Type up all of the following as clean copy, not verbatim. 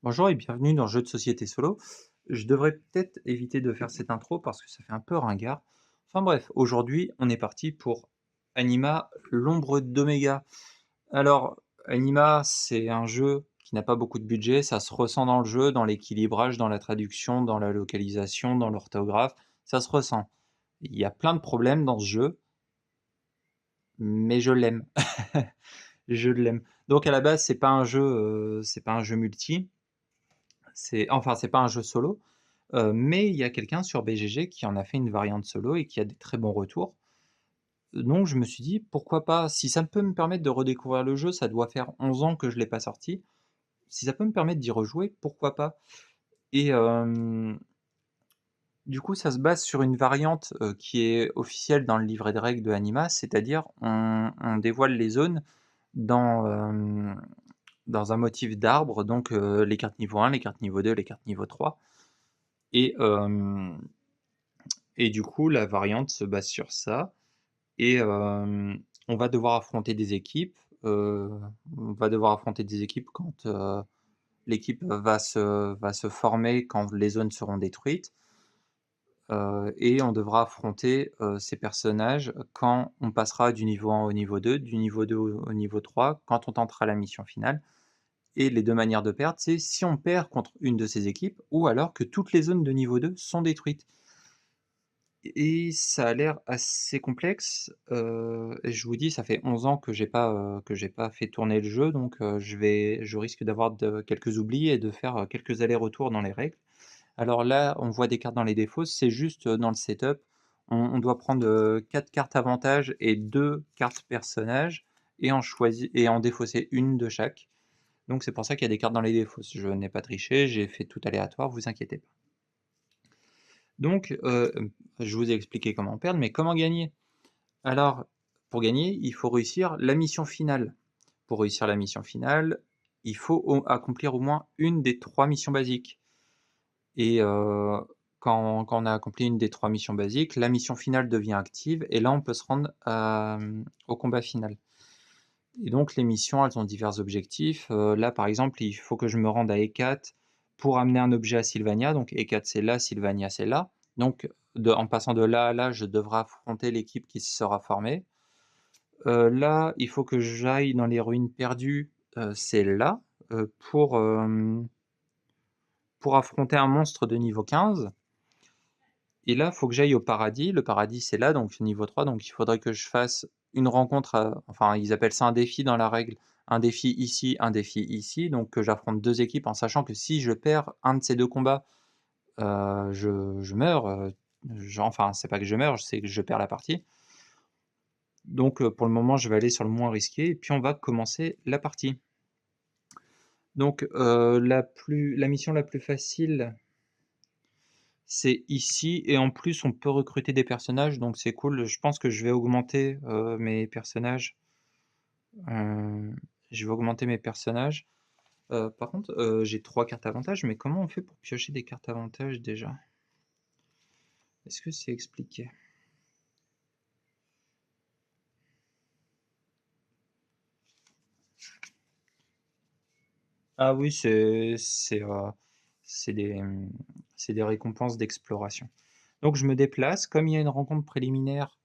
Bonjour et bienvenue dans Jeux de société solo. Je devrais peut-être éviter de faire cette intro parce que ça fait un peu ringard. Enfin bref, aujourd'hui, on est parti pour Anima, l'ombre d'Oméga. Alors, Anima, c'est un jeu qui n'a pas beaucoup de budget, ça se ressent dans le jeu, dans l'équilibrage, dans la traduction, dans la localisation, dans l'orthographe, ça se ressent. Il y a plein de problèmes dans ce jeu, mais je l'aime. Je l'aime. Donc à la base, c'est pas un jeu multi, c'est pas un jeu solo. Mais il y a quelqu'un sur BGG qui en a fait une variante solo et qui a des très bons retours. Donc je me suis dit: «Pourquoi pas?» Si ça peut me permettre de redécouvrir le jeu, ça doit faire 11 ans que je l'ai pas sorti. Si ça peut me permettre d'y rejouer, pourquoi pas? Et du coup, ça se base sur une variante, qui est officielle dans le livret de règles de Anima, c'est-à-dire on dévoile les zones dans, dans un motif d'arbre, donc les cartes niveau 1, les cartes niveau 2, les cartes niveau 3 et du coup, la variante se base sur ça. Et on va devoir affronter des équipes. On va devoir affronter des équipes quand l'équipe va se former, quand les zones seront détruites. Et on devra affronter ces personnages quand on passera du niveau 1 au niveau 2, du niveau 2 au niveau 3, quand on tentera la mission finale. Et les deux manières de perdre, c'est si on perd contre une de ces équipes, ou alors que toutes les zones de niveau 2 sont détruites. Et ça a l'air assez complexe, et je vous dis, ça fait 11 ans que j'ai pas fait tourner le jeu, donc je risque d'avoir quelques oublis et de faire, quelques allers-retours dans les règles. Alors là, on voit des cartes dans les défauts, c'est juste, dans le setup, on doit prendre, 4 cartes avantages et 2 cartes personnages et en défausser une de chaque. Donc c'est pour ça qu'il y a des cartes dans les défauts. Je n'ai pas triché, j'ai fait tout aléatoire, vous inquiétez pas. Donc, je vous ai expliqué comment perdre, mais comment gagner? Alors, pour gagner, il faut réussir la mission finale. Pour réussir la mission finale, il faut accomplir au moins une des 3 missions basiques. Et quand on a accompli une des 3 missions basiques, la mission finale devient active et là, on peut se rendre au combat final. Et donc les missions, elles ont divers objectifs. Là, par exemple, il faut que je me rende à Ekat pour amener un objet à Sylvania. Donc Ekat, c'est là, Sylvania, c'est là. Donc en passant de là à là, je devrais affronter l'équipe qui se sera formée. Là, il faut que j'aille dans les ruines perdues, c'est là, pour affronter un monstre de niveau 15. Et là, il faut que j'aille au paradis. Le paradis, c'est là, donc niveau 3, donc il faudrait que je fasse une rencontre, enfin, ils appellent ça un défi dans la règle. Un défi ici, un défi ici, donc que j'affronte 2 équipes en sachant que si je perds un de ces 2 combats, je meurs, enfin, c'est pas que je meurs, c'est que je perds la partie. Donc pour le moment, je vais aller sur le moins risqué et puis on va commencer la partie. Donc la mission la plus facile, c'est ici et en plus on peut recruter des personnages donc c'est cool. Je pense que je vais augmenter, mes personnages. Heu, je vais augmenter mes personnages. Par contre, j'ai 3 cartes avantages, mais comment on fait pour piocher des cartes avantages déjà? Est-ce que c'est expliqué? Ah oui, c'est des, c'est des récompenses d'exploration. Donc je me déplace, comme il y a une rencontre préliminaire,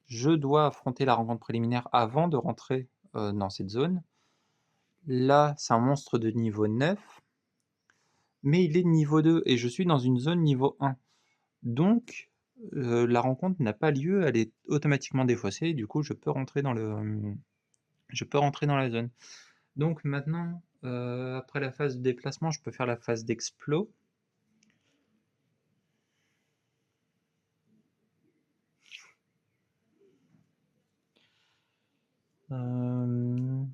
je dois affronter la rencontre préliminaire avant de rentrer, dans cette zone. Là, c'est un monstre de niveau 9, mais il est de niveau 2 et je suis dans une zone niveau 1. Donc, la rencontre n'a pas lieu, elle est automatiquement défaussée, du coup je peux rentrer dans la zone. Donc maintenant, après la phase de déplacement, je peux faire la phase d'explos. Hem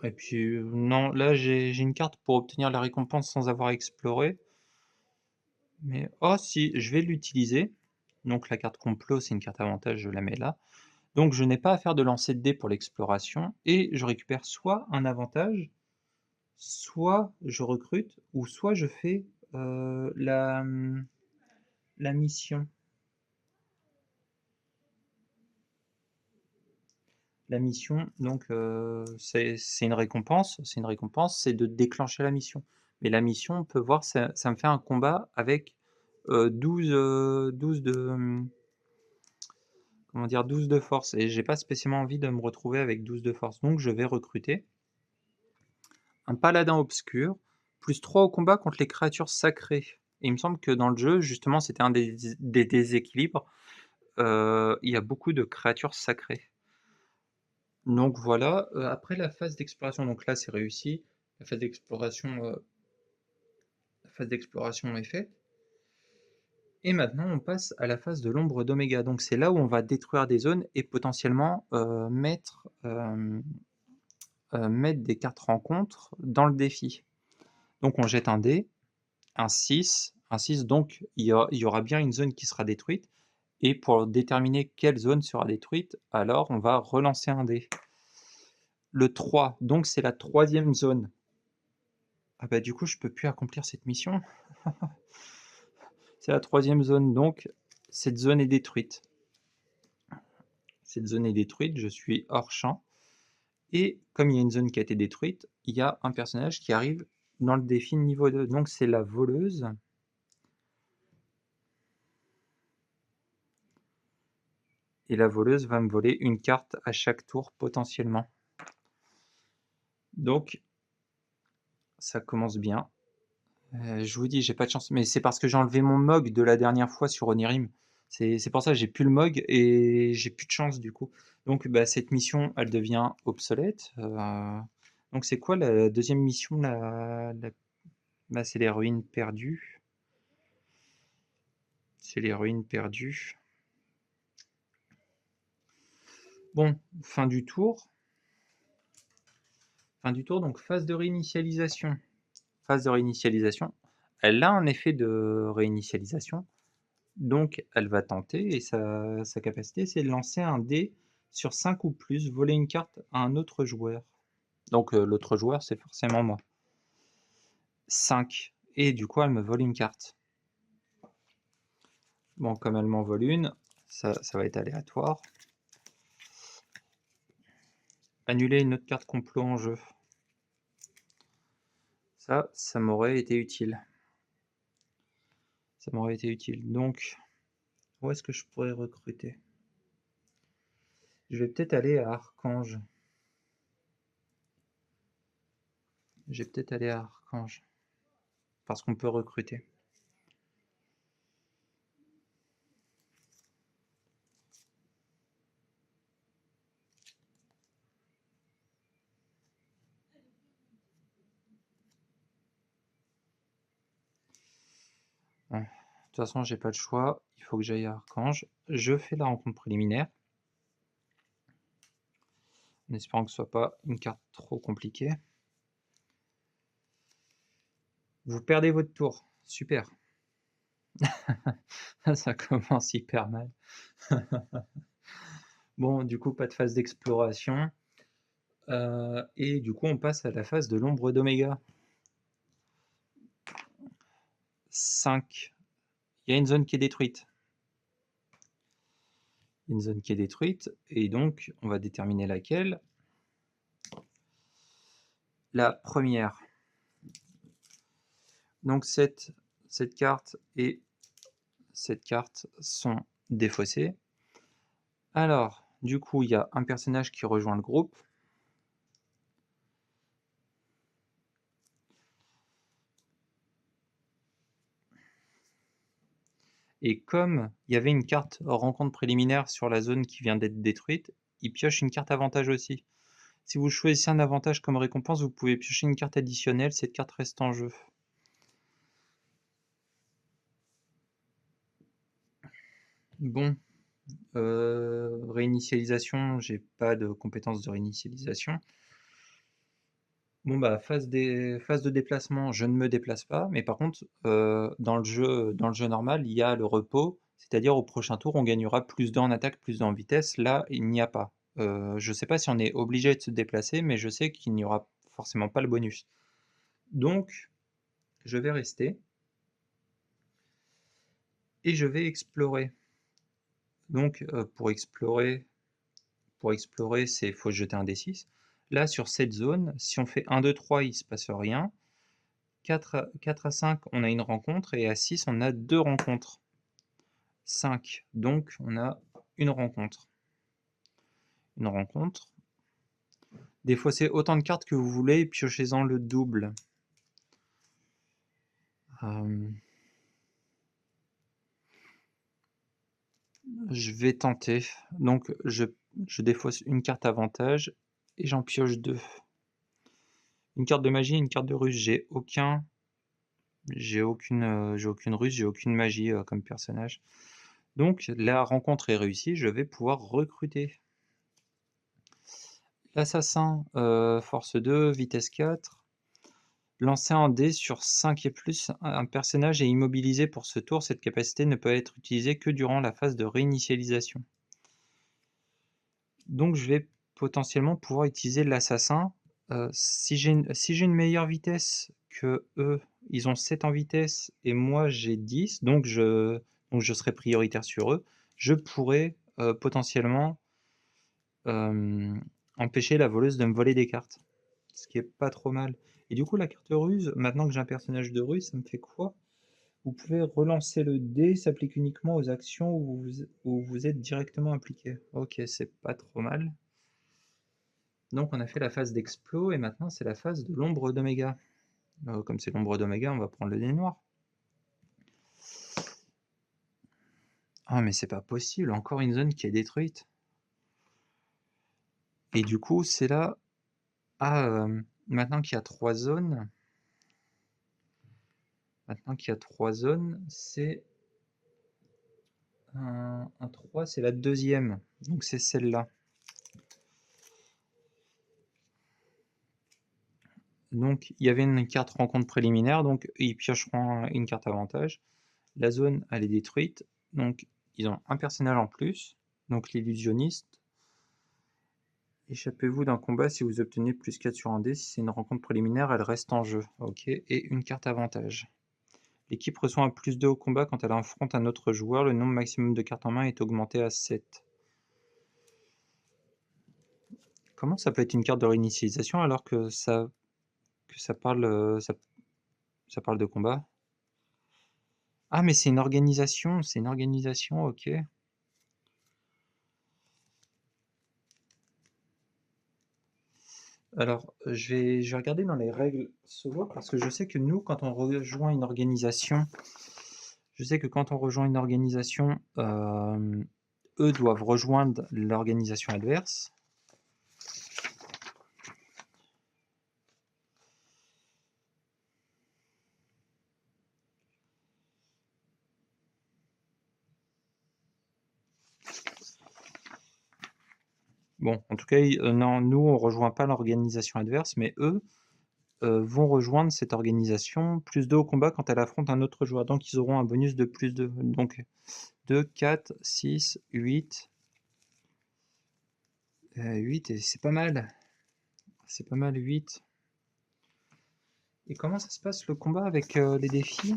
Et puis, non, là j'ai une carte pour obtenir la récompense sans avoir exploré. Mais oh si, je vais l'utiliser. Donc la carte complot, c'est une carte avantage, je la mets là. Donc je n'ai pas à faire de lancer de dés pour l'exploration et je récupère soit un avantage, soit je recrute, ou soit je fais la mission. La mission, donc, c'est une récompense, c'est de déclencher la mission. Mais la mission, on peut voir, ça me fait un combat avec 12 de, comment dire, 12 de force. Et j'ai pas spécialement envie de me retrouver avec 12 de force. Donc je vais recruter un paladin obscur, plus 3 au combat contre les créatures sacrées. Et il me semble que dans le jeu, justement, c'était un des déséquilibres. Il y a beaucoup de créatures sacrées. Donc voilà, après la phase d'exploration, donc là c'est réussi, la phase d'exploration est faite. Et maintenant on passe à la phase de l'ombre d'Oméga. Donc c'est là où on va détruire des zones et potentiellement mettre des cartes rencontres dans le défi. Donc on jette un dé, un 6, donc il y aura bien une zone qui sera détruite. Et pour déterminer quelle zone sera détruite, alors on va relancer un dé. Le 3, donc c'est la troisième zone. Ah bah du coup je peux plus accomplir cette mission. C'est la troisième zone, donc cette zone est détruite. Cette zone est détruite, je suis hors champ. Et comme il y a une zone qui a été détruite, il y a un personnage qui arrive dans le défi niveau 2. Donc c'est la voleuse. Et la voleuse va me voler une carte à chaque tour potentiellement. Donc ça commence bien. Je vous dis, j'ai pas de chance. Mais c'est parce que j'ai enlevé mon Mog de la dernière fois sur Onirim. C'est pour ça que j'ai plus le Mog et j'ai plus de chance du coup. Donc bah, cette mission, elle devient obsolète. Donc c'est quoi la deuxième mission bah, c'est les ruines perdues. C'est les ruines perdues. Bon, fin du tour. Fin du tour, donc phase de réinitialisation. Phase de réinitialisation. Elle a un effet de réinitialisation. Donc elle va tenter, et sa capacité, c'est de lancer un dé sur 5 ou plus, voler une carte à un autre joueur. Donc l'autre joueur, c'est forcément moi. 5. Et du coup, elle me vole une carte. Bon, comme elle m'en vole une, ça va être aléatoire. Annuler une autre carte complot en jeu. Ça m'aurait été utile. Ça m'aurait été utile. Donc, où est-ce que je pourrais recruter? Je vais peut-être aller à Archange. Je vais peut-être aller à Archange. Parce qu'on peut recruter. Ouais. De toute façon, j'ai pas le choix. Il faut que j'aille à Archange. Je fais la rencontre préliminaire. En espérant que ce soit pas une carte trop compliquée. Vous perdez votre tour. Super. Ça commence hyper mal. Bon, du coup, pas de phase d'exploration. Et du coup, on passe à la phase de l'ombre d'Oméga. 5. Il y a une zone qui est détruite. Une zone qui est détruite. Et donc, on va déterminer laquelle. La première. Donc, cette carte et cette carte sont défaussées. Alors, du coup, il y a un personnage qui rejoint le groupe. Et comme il y avait une carte rencontre préliminaire sur la zone qui vient d'être détruite, il pioche une carte avantage aussi. Si vous choisissez un avantage comme récompense, vous pouvez piocher une carte additionnelle, cette carte reste en jeu. Bon, réinitialisation, j'ai pas de compétence de réinitialisation. Bon bah phase de déplacement, je ne me déplace pas, mais par contre dans le jeu normal, il y a le repos, c'est-à-dire au prochain tour on gagnera plus 2 en attaque, plus 2 en vitesse. Là, il n'y a pas. Je sais pas si on est obligé de se déplacer, mais je sais qu'il n'y aura forcément pas le bonus. Donc, je vais rester et je vais explorer. Donc, pour explorer, pour explorer, c'est faut jeter un D6. Là, sur cette zone, si on fait 1, 2, 3, il se passe rien. 4 à 5, on a une rencontre, et à 6, on a 2 rencontres. 5, donc on a une rencontre. Une rencontre. Défaussez autant de cartes que vous voulez et piochez-en le double. Je vais tenter. Donc je défausse une carte avantage et j'en pioche 2. Une carte de magie et une carte de ruse. J'ai aucune ruse, j'ai aucune magie comme personnage. Donc la rencontre est réussie, je vais pouvoir recruter. L'assassin, force 2, vitesse 4. Lancer un dé sur 5 et plus, un personnage est immobilisé pour ce tour. Cette capacité ne peut être utilisée que durant la phase de réinitialisation. Donc je vais potentiellement pouvoir utiliser l'assassin. Si j'ai une meilleure vitesse que eux, ils ont 7 en vitesse et moi j'ai 10, donc je serai prioritaire sur eux, je pourrais potentiellement empêcher la voleuse de me voler des cartes. Ce qui est pas trop mal. Et du coup, la carte ruse, maintenant que j'ai un personnage de ruse, ça me fait quoi? Vous pouvez relancer le dé, s'applique uniquement aux actions où vous êtes directement impliqué. Ok, c'est pas trop mal. Donc on a fait la phase d'explos et maintenant c'est la phase de l'ombre d'Oméga. Comme c'est l'ombre d'Oméga, on va prendre le dé noir. Ah mais c'est pas possible, encore une zone qui est détruite. Et du coup c'est là... Ah, maintenant qu'il y a 3 zones... c'est... Un 3, c'est la deuxième. Donc c'est celle-là. Donc il y avait une carte rencontre préliminaire, donc ils piocheront une carte avantage. La zone, elle est détruite, donc ils ont un personnage en plus, donc l'illusionniste. Échappez-vous d'un combat si vous obtenez plus 4 sur un dé. Si c'est une rencontre préliminaire, elle reste en jeu. Ok, et une carte avantage. L'équipe reçoit un plus 2 au combat quand elle affronte un autre joueur. Le nombre maximum de cartes en main est augmenté à 7. Comment ça peut être une carte de réinitialisation alors que ça parle, ça parle de combat? Ah, mais c'est une organisation, ok. Alors, je vais regarder dans les règles solo parce que je sais que nous, quand on rejoint une organisation, eux doivent rejoindre l'organisation adverse. Bon, en tout cas, non, nous, on rejoint pas l'organisation adverse, mais eux vont rejoindre cette organisation plus 2 au combat quand elle affronte un autre joueur. Donc, ils auront un bonus de plus 2. Donc, 2, 4, 6, 8. 8, et c'est pas mal. C'est pas mal, 8. Et comment ça se passe le combat avec les défis?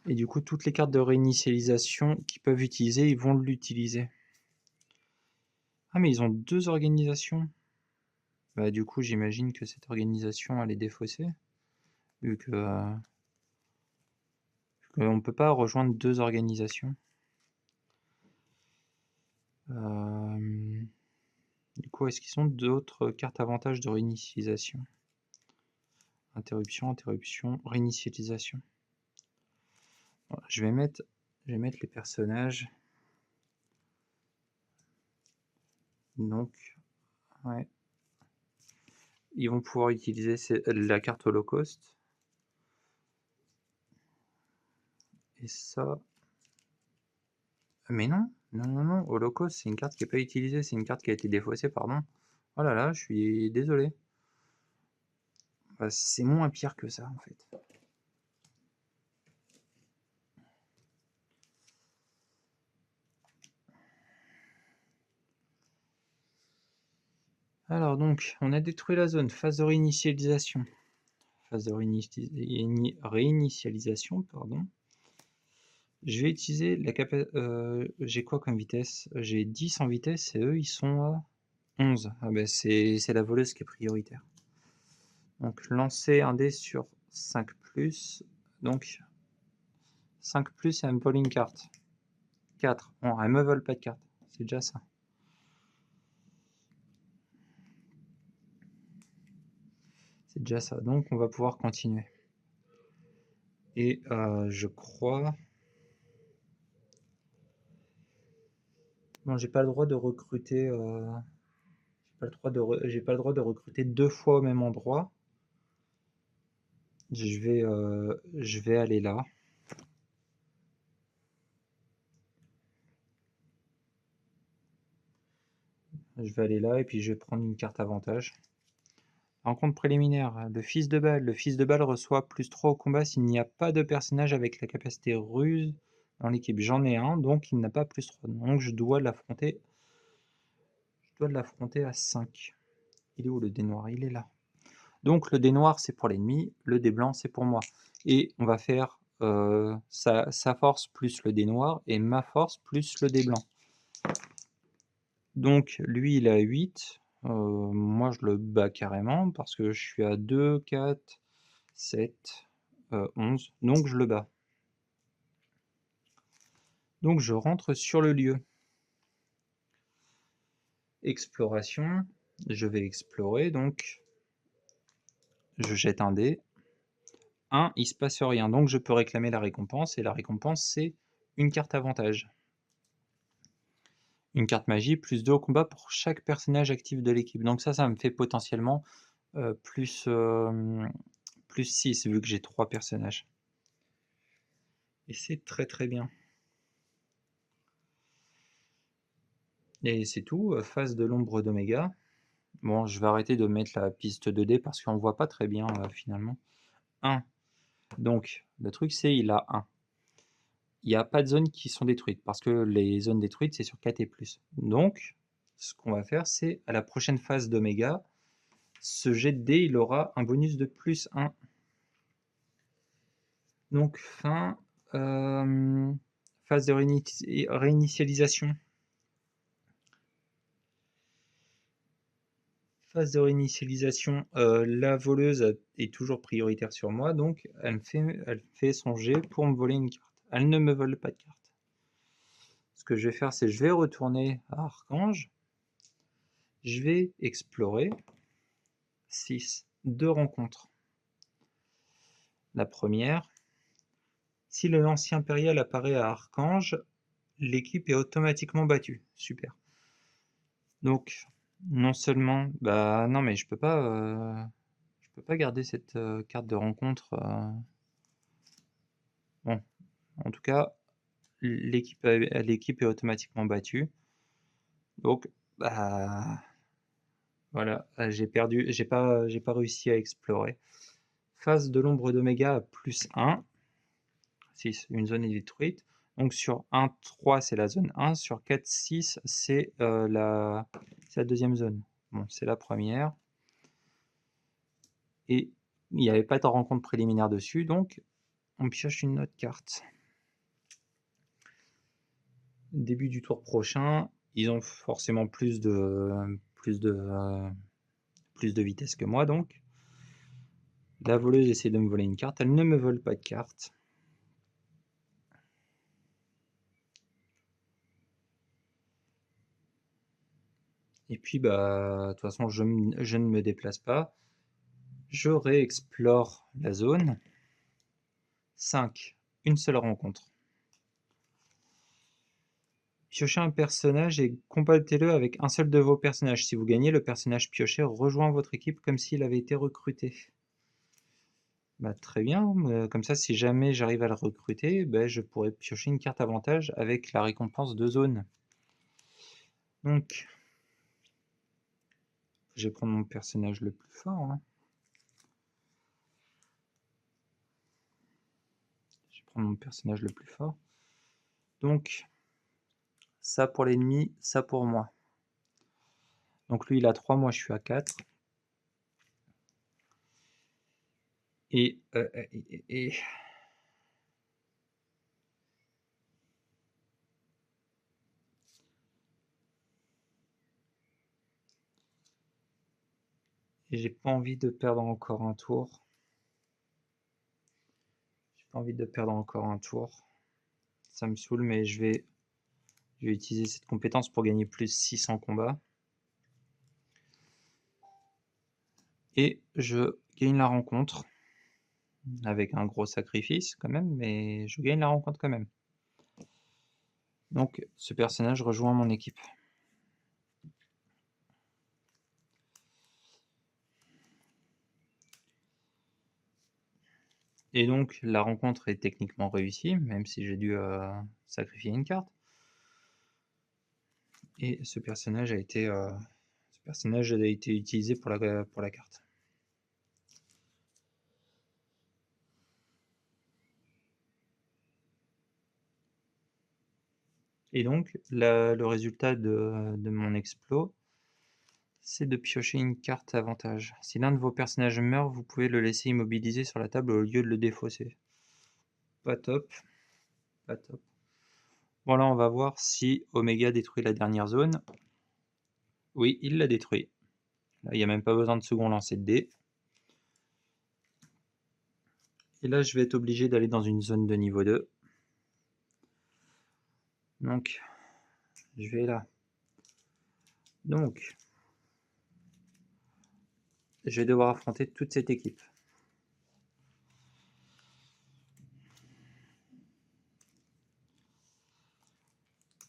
Et du coup, toutes les cartes de réinitialisation qu'ils peuvent utiliser, ils vont l'utiliser. Ah, mais ils ont 2 organisations. Bah, du coup, j'imagine que cette organisation, elle est défaussée. Vu que... on ne peut pas rejoindre 2 organisations. Du coup, est-ce qu'ils ont d'autres cartes avantages de réinitialisation? Interruption, interruption, réinitialisation. Bon, je vais mettre les personnages. Donc, ouais. Ils vont pouvoir utiliser la carte Holocauste. Et ça... Mais non, non, Holocauste, c'est une carte qui n'est pas utilisée, c'est une carte qui a été défaussée, pardon. Oh là là, je suis désolé. Bah, c'est moins pire que ça, en fait. Alors donc, on a détruit la zone, phase de réinitialisation. Phase de réinitialisation, pardon. Je vais utiliser la capacité. J'ai quoi comme vitesse? J'ai 10 en vitesse et eux ils sont à 11. Ah ben c'est la voleuse qui est prioritaire. Donc lancer un dé sur 5 plus. Donc 5 plus et elle me vole une carte. 4. Bon, elle me vole pas de carte. C'est déjà ça. C'est déjà ça. Donc on va pouvoir continuer. Et je crois. Bon, j'ai pas le droit de recruter. J'ai pas le droit de recruter 2 fois au même endroit. Je vais aller là. Je vais aller là et puis je vais prendre une carte avantage. Rencontre préliminaire. Le fils de balle. Le fils de balle reçoit plus 3 au combat s'il n'y a pas de personnage avec la capacité ruse dans l'équipe. J'en ai un, donc il n'a pas plus 3. Donc je dois l'affronter. Je dois l'affronter à 5. Il est où le dé noir? Il est là. Donc le dé noir c'est pour l'ennemi, le dé blanc c'est pour moi. Et on va faire sa force plus le dé noir et ma force plus le dé blanc. Donc lui il est à 8. Moi je le bats carrément parce que je suis à 2, 4, 7, 11. Donc je le bats. Donc je rentre sur le lieu. Exploration. Je vais explorer donc. Je jette un dé. 1, il se passe rien. Donc je peux réclamer la récompense. Et la récompense c'est une carte avantage. Une carte magie, plus 2 au combat pour chaque personnage actif de l'équipe. Donc ça me fait potentiellement plus 6 vu que j'ai 3 personnages. Et c'est très très bien. Et c'est tout, phase de l'ombre d'Oméga. Bon, je vais arrêter de mettre la piste 2D parce qu'on voit pas très bien finalement. 1. Donc, le truc c'est il a 1. Il n'y a pas de zones qui sont détruites parce que les zones détruites c'est sur 4 et plus. Donc, ce qu'on va faire c'est à la prochaine phase d'Oméga, ce jet de dés il aura un bonus de plus 1. Donc fin, phase de réinitialisation. Phase de réinitialisation, la voleuse est toujours prioritaire sur moi, donc elle fait son jet pour me voler une carte. Elle ne me vole pas de carte. Ce que je vais faire, c'est je vais retourner à Archange. Je vais explorer 6, 2 rencontres. La première, si le lancier impérial apparaît à Archange, l'équipe est automatiquement battue. Super. Donc, non seulement, bah non, mais je peux pas garder cette carte de rencontre. Bon, en tout cas, l'équipe est automatiquement battue. Donc, bah voilà, j'ai perdu, j'ai pas réussi à explorer. Phase de l'ombre d'Oméga à plus 1. 6, une zone est détruite. Donc sur 1, 3, c'est la zone 1. Sur 4, 6, c'est la deuxième zone. Bon, c'est la première. Et il n'y avait pas de rencontre préliminaire dessus, donc on pioche une autre carte. Début du tour prochain, ils ont forcément plus de vitesse que moi, donc. La voleuse essaie de me voler une carte, elle ne me vole pas de carte. Et puis, bah, de toute façon, je ne me déplace pas. Je réexplore la zone. 5. Une seule rencontre. Piochez un personnage et combattez-le avec un seul de vos personnages. Si vous gagnez, le personnage pioché rejoint votre équipe comme s'il avait été recruté. Bah, très bien, comme ça si jamais j'arrive à le recruter, bah, je pourrais piocher une carte avantage avec la récompense de zone. Donc, je vais prendre mon personnage le plus fort. Hein. Je vais prendre mon personnage le plus fort. Donc, ça pour l'ennemi, ça pour moi. Donc lui il a 3, moi je suis à 4. Et j'ai pas envie de perdre encore un tour. J'ai pas envie de perdre encore un tour. Ça me saoule, mais je vais utiliser cette compétence pour gagner plus 6 en combat. Et je gagne la rencontre. Avec un gros sacrifice quand même, mais je gagne la rencontre quand même. Donc ce personnage rejoint mon équipe. Et donc la rencontre est techniquement réussie, même si j'ai dû sacrifier une carte. Et ce personnage a été utilisé pour la carte. Et donc le résultat de mon exploit, c'est de piocher une carte avantage. Si l'un de vos personnages meurt, vous pouvez le laisser immobilisé sur la table au lieu de le défausser. Pas top. Pas top. Bon là on va voir si Omega détruit la dernière zone. Oui, il l'a détruit. Là, il n'y a même pas besoin de second lancer de dés. Et là je vais être obligé d'aller dans une zone de niveau 2. Donc je vais là. Donc je vais devoir affronter toute cette équipe.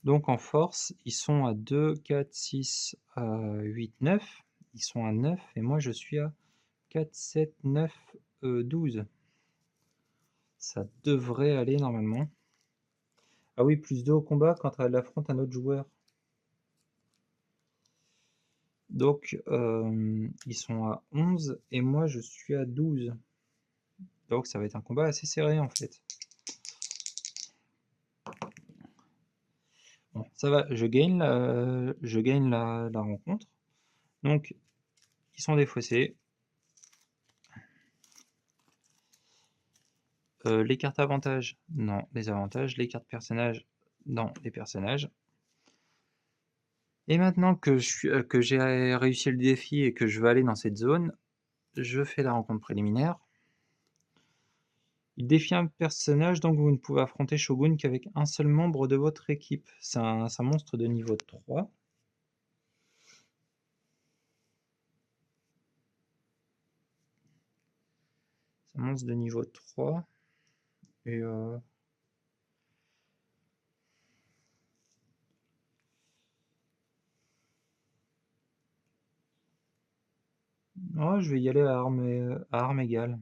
Donc en force, ils sont à 2, 4, 6, 8, 9. Ils sont à 9 et moi je suis à 4, 7, 9, 12. Ça devrait aller normalement. Ah oui, plus 2 au combat quand elle affronte un autre joueur. Donc ils sont à 11 et moi je suis à 12. Donc ça va être un combat assez serré en fait. Bon, ça va, je gagne la rencontre. Donc ils sont défaussés. Les cartes avantages, non, les avantages. Les cartes personnages, non, les personnages. Et maintenant que j'ai réussi le défi et que je vais aller dans cette zone, je fais la rencontre préliminaire. Il défie un personnage, donc vous ne pouvez affronter Shogun qu'avec un seul membre de votre équipe. C'est un monstre de niveau 3. C'est un monstre de niveau 3. Et oh, je vais y aller à arme égale.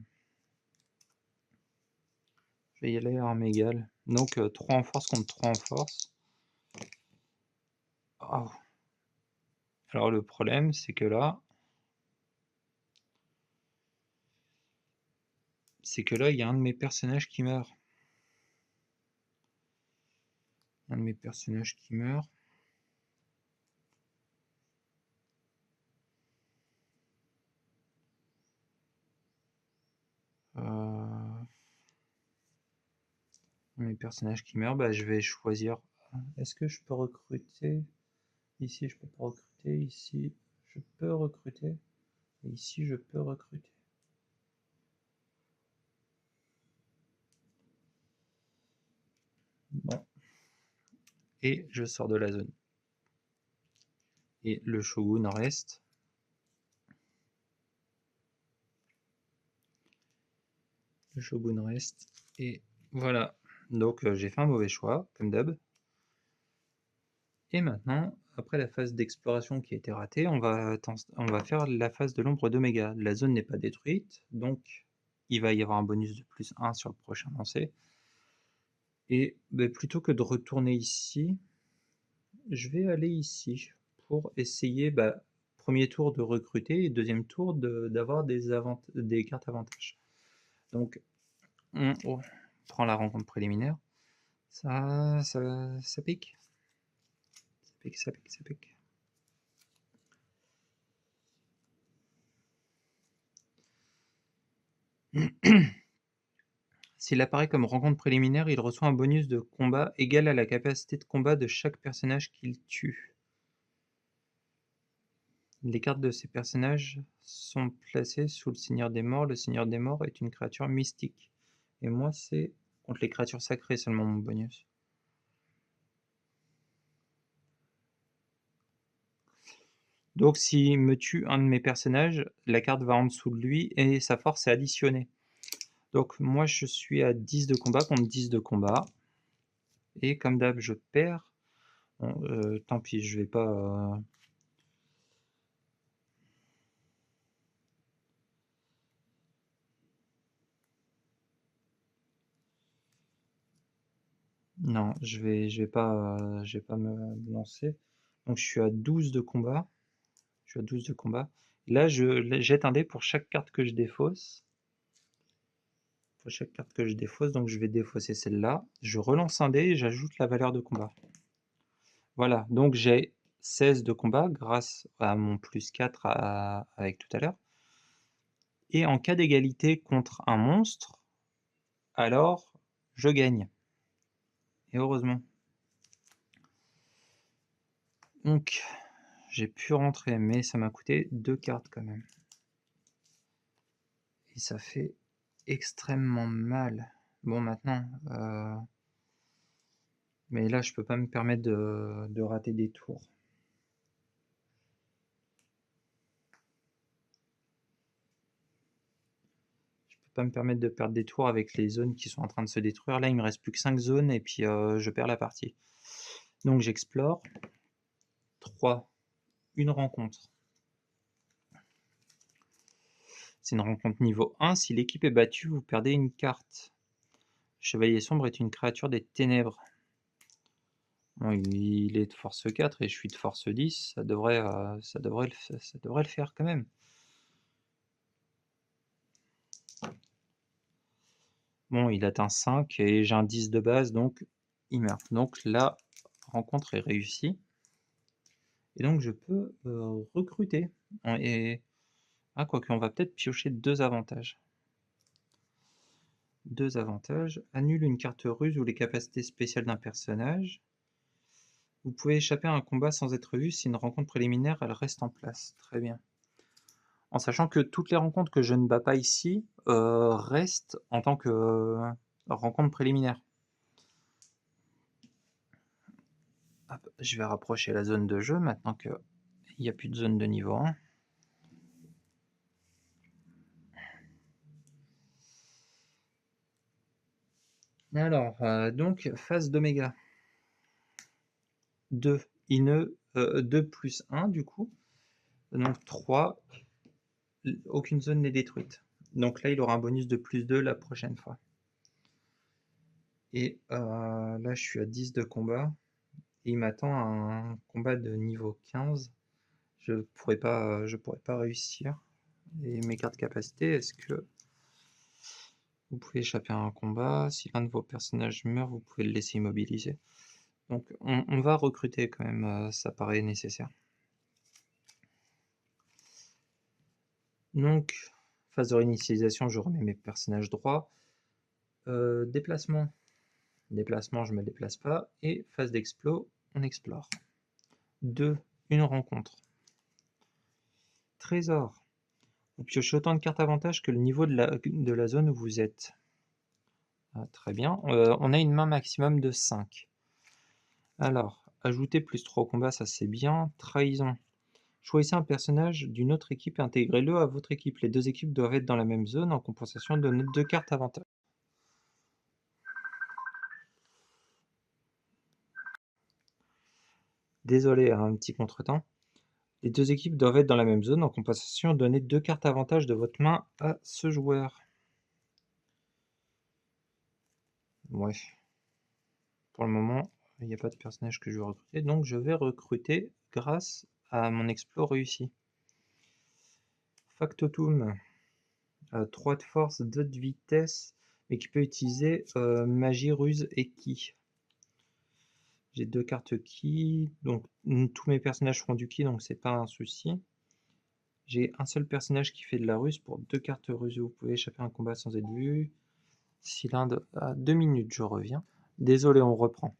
Je vais y aller à arme égale. Donc 3 en force contre 3 en force. Oh. Alors le problème, c'est que là, il y a un de mes personnages qui meurt. Un de mes personnages qui meurt. Mes personnages qui meurent, bah, je vais choisir. Est-ce que je peux recruter? Ici, je peux pas recruter. Ici, je peux recruter. Et ici, je peux recruter. Bon. Et je sors de la zone. Et le shogun reste. Le shogun reste. Et voilà. Donc j'ai fait un mauvais choix, comme d'hab. Et maintenant, après la phase d'exploration qui a été ratée, on va faire la phase de l'ombre d'Oméga. La zone n'est pas détruite, donc il va y avoir un bonus de plus 1 sur le prochain lancer. Et bah, plutôt que de retourner ici, je vais aller ici pour essayer, bah, premier tour de recruter et deuxième tour d'avoir des cartes avantages. Donc on prend la rencontre préliminaire. Ça pique. Ça pique. S'il apparaît comme rencontre préliminaire, il reçoit un bonus de combat égal à la capacité de combat de chaque personnage qu'il tue. Les cartes de ces personnages sont placées sous le Seigneur des Morts. Le Seigneur des Morts est une créature mystique. Et moi, c'est contre les créatures sacrées seulement mon bonus. Donc s'il me tue un de mes personnages, la carte va en dessous de lui et sa force est additionnée. Donc moi je suis à 10 de combat contre 10 de combat. Et comme d'hab je perds. Bon, tant pis, je vais pas... Non, je vais pas me lancer. Donc je suis à 12 de combat. Je suis à 12 de combat. Là, je jette un dé pour chaque carte que je défausse. Pour chaque carte que je défausse, donc je vais défausser celle-là. Je relance un dé et j'ajoute la valeur de combat. Voilà, donc j'ai 16 de combat grâce à mon plus 4 avec tout à l'heure. Et en cas d'égalité contre un monstre, alors je gagne. Et heureusement. Donc, j'ai pu rentrer, mais ça m'a coûté 2 cartes quand même. Et ça fait extrêmement mal. Bon, maintenant... mais là, je peux pas me permettre de rater des tours. Je peux pas me permettre de perdre des tours avec les zones qui sont en train de se détruire. Là, il me reste plus que 5 zones et puis je perds la partie. Donc j'explore. 3. Une rencontre. C'est une rencontre niveau 1. Si l'équipe est battue, vous perdez une carte. Chevalier sombre est une créature des ténèbres. Bon, il est de force 4 et je suis de force 10. Ça devrait le faire quand même. Bon, il atteint 5 et j'ai un 10 de base, donc il meurt. Donc la rencontre est réussie. Et donc je peux recruter. Et... Ah, quoique, on va peut-être piocher 2 avantages. 2 avantages. Annule une carte ruse ou les capacités spéciales d'un personnage. Vous pouvez échapper à un combat sans être vu si une rencontre préliminaire elle reste en place. Très bien. En sachant que toutes les rencontres que je ne bats pas ici restent en tant que rencontre préliminaire. Hop, je vais rapprocher la zone de jeu maintenant qu'il n'y a plus de zone de niveau 1. Alors, donc, phase d'oméga. 2, 2 plus 1 du coup. Donc 3, aucune zone n'est détruite. Donc là, il aura un bonus de plus 2 la prochaine fois. Et là, je suis à 10 de combat. Et il m'attend un combat de niveau 15. Je pourrais pas réussir. Et mes cartes capacité, est-ce que vous pouvez échapper à un combat? Si l'un de vos personnages meurt, vous pouvez le laisser immobiliser. Donc on va recruter quand même, ça paraît nécessaire. Donc, phase de réinitialisation, je remets mes personnages droits. Déplacement. Déplacement, je ne me déplace pas. Et phase d'explo, on explore. 2, une rencontre. Trésor. Vous piochez autant de cartes avantages que le niveau de la zone où vous êtes. Ah, très bien. On a une main maximum de 5. Alors, ajouter plus 3 au combat, ça c'est bien. Trahison. Choisissez un personnage d'une autre équipe et intégrez-le à votre équipe. Les 2 équipes doivent être dans la même zone. En compensation, donnez 2 cartes avantages. Désolé, un petit contretemps. Les 2 équipes doivent être dans la même zone. En compensation, donnez 2 cartes avantages de votre main à ce joueur. Ouais. Pour le moment, il n'y a pas de personnage que je veux recruter. Donc je vais recruter grâce à mon exploit réussi. Factotum. 3 de force, 2 de vitesse, mais qui peut utiliser magie, ruse et ki. J'ai 2 cartes ki, donc tous mes personnages font du ki, donc c'est pas un souci. J'ai un seul personnage qui fait de la ruse pour 2 cartes russes. Vous pouvez échapper à un combat sans être vu. Cylindre à 2 minutes, je reviens. Désolé, on reprend.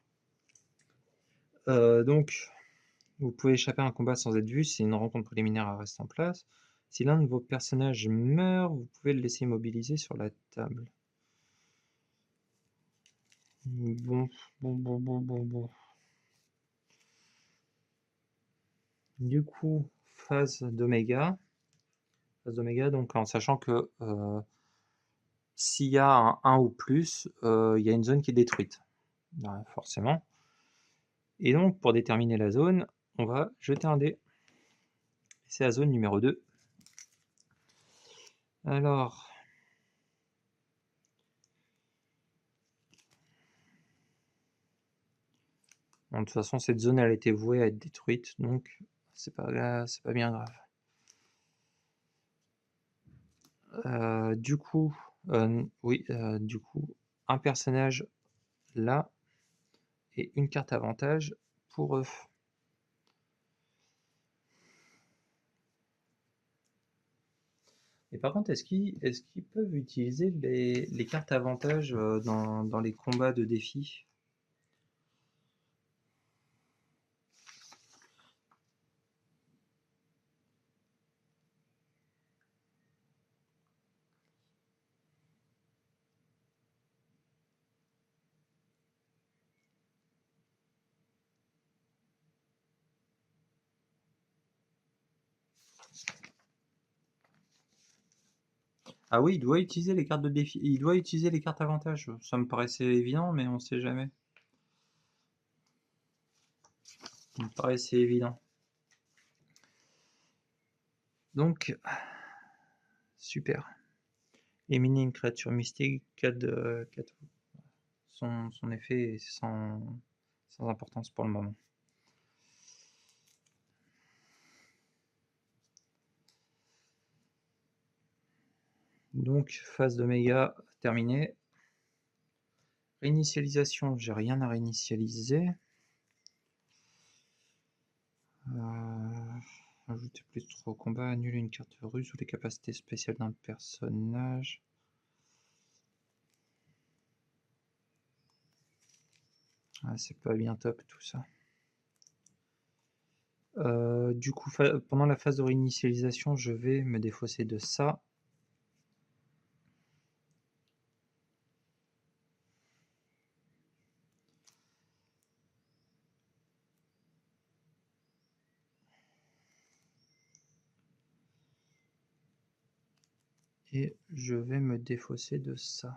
Donc, vous pouvez échapper à un combat sans être vu. C'est une rencontre préliminaire à rester en place. Si l'un de vos personnages meurt, vous pouvez le laisser immobilisé sur la table. Bon. Du coup, phase d'Oméga. Donc en sachant que s'il y a un 1 ou plus, il y a une zone qui est détruite. Forcément. Et donc, pour déterminer la zone, on va jeter un dé. C'est la zone numéro 2. Alors... Bon, de toute façon, cette zone, elle a été vouée à être détruite, donc c'est pas bien grave. Du coup, un personnage là et une carte avantage pour eux. Et par contre, est-ce qu'ils peuvent utiliser les cartes avantage dans les combats de défi? Ah oui, il doit utiliser les cartes de défi. Il doit utiliser les cartes avantage. Ça me paraissait évident, mais on sait jamais. Ça me paraissait évident. Donc, super. Éliminer une créature mystique, 4 son effet est sans importance pour le moment. Donc, phase d'Oméga terminée. Réinitialisation, j'ai rien à réinitialiser. Ajouter plus 3 au combat, annuler une carte russe ou les capacités spéciales d'un personnage. C'est pas bien top tout ça. Du coup, pendant la phase de réinitialisation, je vais me défausser de ça. Et je vais me défausser de ça.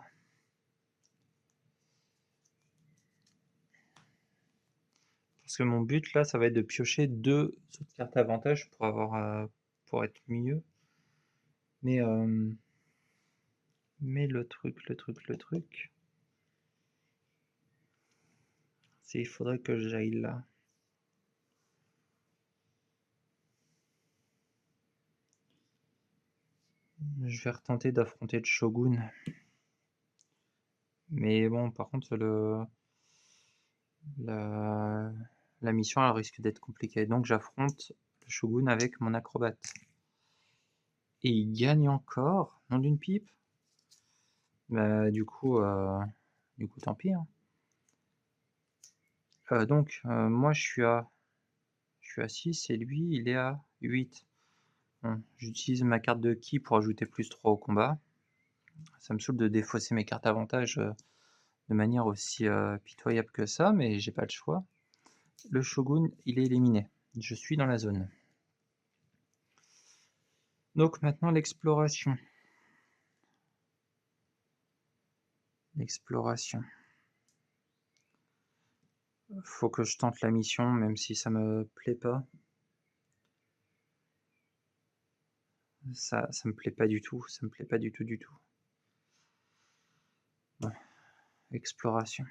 Parce que mon but là, ça va être de piocher 2 autres cartes avantage pour avoir pour être mieux. Mais le truc, c'est il faudrait que j'aille là. Je vais retenter d'affronter le Shogun. Mais bon, par contre, la mission elle risque d'être compliquée. Donc j'affronte le Shogun avec mon acrobate. Et il gagne encore, nom d'une pipe. Bah, du coup, tant pis. Hein. Donc, moi je suis à 6 et lui il est à 8. Bon, j'utilise ma carte de ki pour ajouter plus 3 au combat. Ça me saoule de défausser mes cartes avantage de manière aussi pitoyable que ça, mais j'ai pas le choix. Le Shogun, il est éliminé. Je suis dans la zone. Donc maintenant l'exploration. Faut que je tente la mission, même si ça me plaît pas. Ça me plaît pas du tout. Du tout. Bon. Exploration.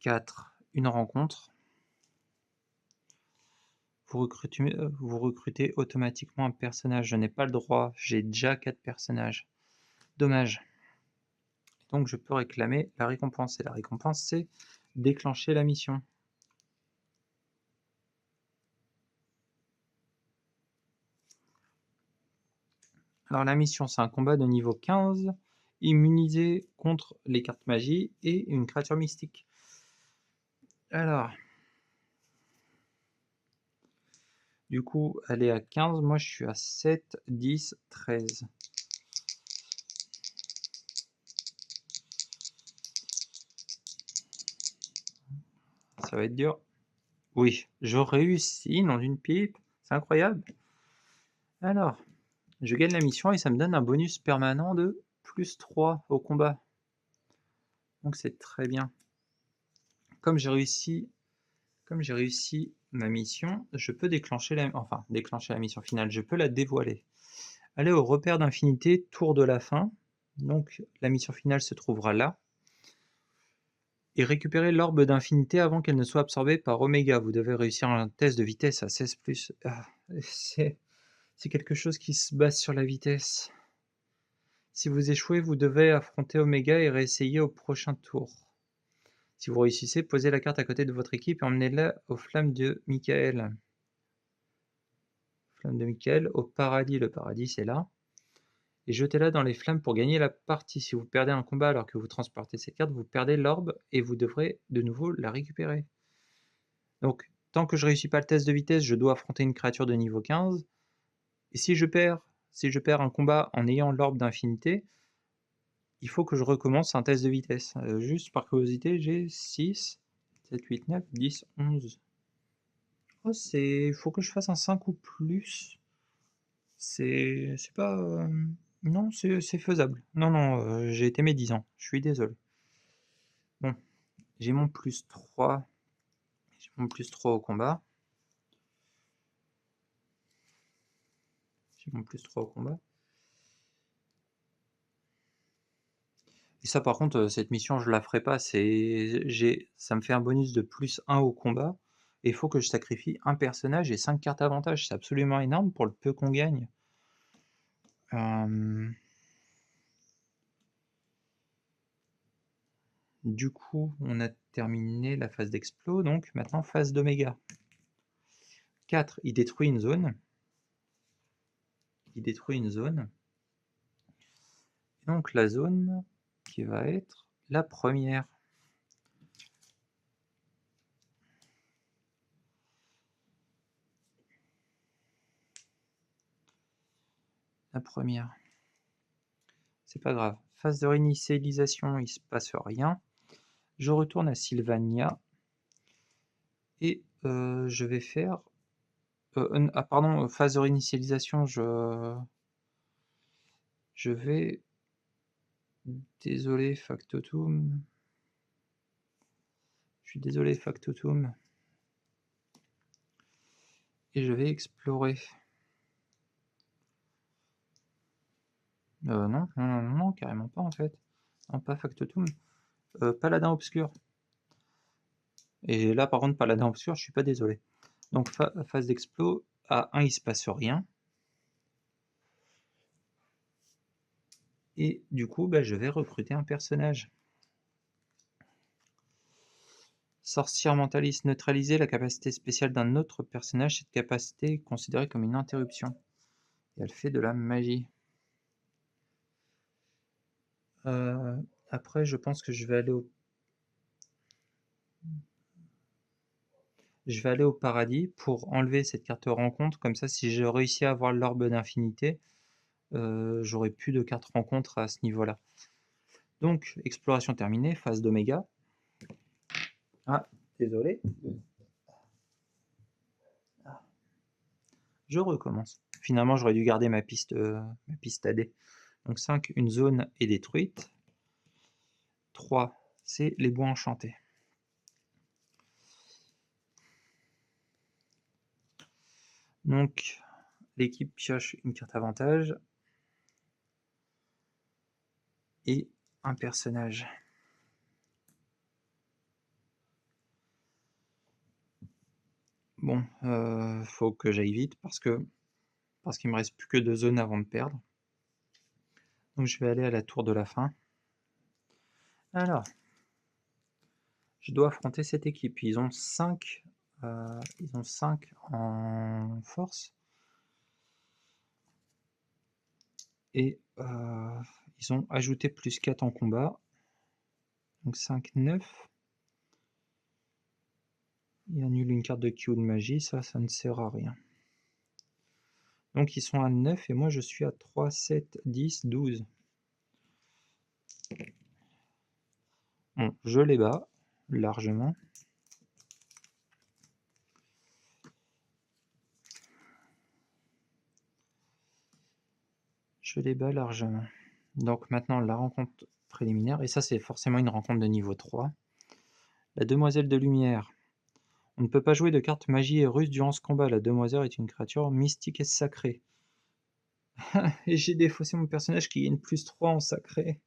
4. Une rencontre. Vous recrutez automatiquement un personnage. Je n'ai pas le droit. J'ai déjà 4 personnages. Dommage. Donc je peux réclamer la récompense. Et la récompense, c'est déclencher la mission. Alors la mission, c'est un combat de niveau 15, immunisé contre les cartes magie et une créature mystique. Alors, du coup, elle est à 15, moi je suis à 7, 10, 13. Ça va être dur. Oui, je réussis dans une pipe, c'est incroyable. Alors, je gagne la mission et ça me donne un bonus permanent de plus 3 au combat. Donc c'est très bien. Comme j'ai réussi ma mission, je peux déclencher la mission finale, je peux la dévoiler. Aller au repère d'infinité, tour de la fin. Donc la mission finale se trouvera là. Et récupérer l'orbe d'infinité avant qu'elle ne soit absorbée par Oméga. Vous devez réussir un test de vitesse à 16+. C'est quelque chose qui se base sur la vitesse. Si vous échouez, vous devez affronter Oméga et réessayer au prochain tour. Si vous réussissez, posez la carte à côté de votre équipe et emmenez-la aux flammes de Michael. Flamme de Michael, au paradis. Le paradis, c'est là. Et jetez-la dans les flammes pour gagner la partie. Si vous perdez un combat alors que vous transportez cette carte, vous perdez l'orbe et vous devrez de nouveau la récupérer. Donc, tant que je ne réussis pas le test de vitesse, je dois affronter une créature de niveau 15. Et si je perds un combat en ayant l'orbe d'infinité, il faut que je recommence un test de vitesse. Juste par curiosité, j'ai 6, 7, 8, 9, 10, 11. Oh, il faut que je fasse un 5 ou plus. C'est pas... Non, c'est faisable. Non, j'ai été médisant. Je suis désolé. Bon, j'ai mon plus 3. J'ai mon plus 3 au combat. J'ai mon plus 3 au combat. Et ça, par contre, cette mission, je la ferai pas. Ça me fait un bonus de plus 1 au combat. Et il faut que je sacrifie un personnage et 5 cartes avantage. C'est absolument énorme pour le peu qu'on gagne. Du coup, on a terminé la phase d'explos. Donc maintenant, phase d'oméga. 4, il détruit une zone. Il détruit une zone. Donc la zone qui va être la première. La première. C'est pas grave. Phase de réinitialisation, il se passe rien. Je retourne à Sylvania. Et je vais faire... pardon, phase de réinitialisation, je vais... Désolé, Factotum. Je suis désolé, Factotum. Et je vais explorer. Non, carrément pas en fait. Non, pas Factotum. Paladin Obscur. Et là, par contre, Paladin Obscur, je suis pas désolé. Donc, phase d'explos, à 1, il se passe rien. Et du coup, je vais recruter un personnage. Sorcière mentaliste, neutraliser la capacité spéciale d'un autre personnage. Cette capacité est considérée comme une interruption. Et elle fait de la magie. Après, je pense que je vais aller au paradis pour enlever cette carte rencontre. Comme ça, si je réussis à avoir l'orbe d'infinité, j'aurai plus de cartes rencontre à ce niveau-là. Donc, exploration terminée, phase d'oméga. Ah, désolé. Je recommence. Finalement, j'aurais dû garder ma piste AD. Donc 5, une zone est détruite. 3, c'est les bois enchantés. Donc, l'équipe pioche une carte avantage. Et un personnage. Bon, faut que j'aille vite parce qu'il me reste plus que 2 zones avant de perdre. Donc je vais aller à la tour de la fin. Alors, je dois affronter cette équipe. Ils ont 5 en force. Et ils ont ajouté plus 4 en combat. Donc 5, 9. Il annule une carte de Q de magie, ça ne sert à rien. Donc ils sont à 9 et moi je suis à 3, 7, 10, 12. Bon, je les bats largement. Je les bats largement. Donc maintenant la rencontre préliminaire, et ça c'est forcément une rencontre de niveau 3. La demoiselle de lumière. On ne peut pas jouer de cartes magie et ruse durant ce combat. La demoiselle est une créature mystique et sacrée. Et j'ai défaussé mon personnage qui gagne plus 3 en sacré.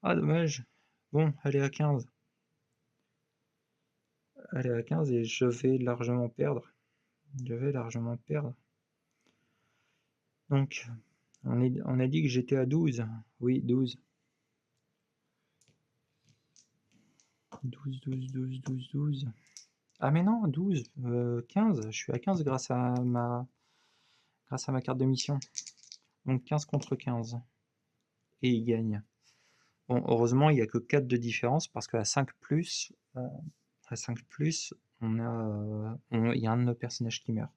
Ah dommage. Bon, elle est à 15. Elle est à 15 et je vais largement perdre. Je vais largement perdre. Donc, on a dit que j'étais à 12. Oui, 12. 12, 12, 12, 12, 12. Ah mais non, 12, 15. Je suis à 15 grâce à ma carte de mission. Donc 15 contre 15. Et il gagne. Bon, heureusement, il n'y a que 4 de différence parce qu'à 5+, à 5+, il y a un de nos personnages qui meurt.